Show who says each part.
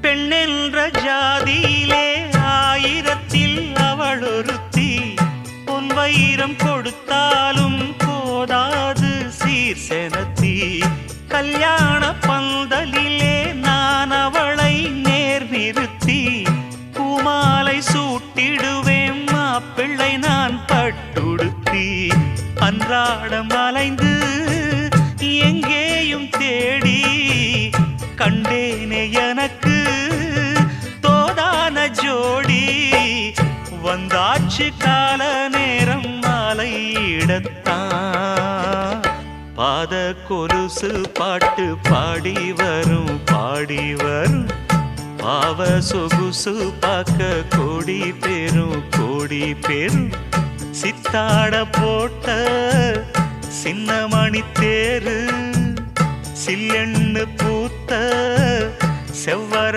Speaker 1: பெண்ணென்ற ஜாதியிலே ஆயிரத்தில் அவள் ஒருத்தி. பொன் வைரம் கொடுத்தாலும் போதாது சீர் செனத்தி. கல்யாண பந்தலிலே நான் அவளை நேர் நிறுத்தி. பூமாலை சூட்டிடுவேன் மாப்பிள்ளை நான் பட்டுடுத்தி. அன்றாடம் அலைந்து எங்கேயும் தேடி கண்டேனே எனக்கு தோதான ஜோடி. வந்தாச்சு கால நேரம் மாலையிடத்தான். பாத கொலுசு பாட்டு பாடி வரும் பாடி வரும். பாவ சொகுசு பார்க்க கோடி பேரும். சித்தாட போட்ட சின்ன மணி தேரு. சில்லெண்ணு பூத்த செவ்வர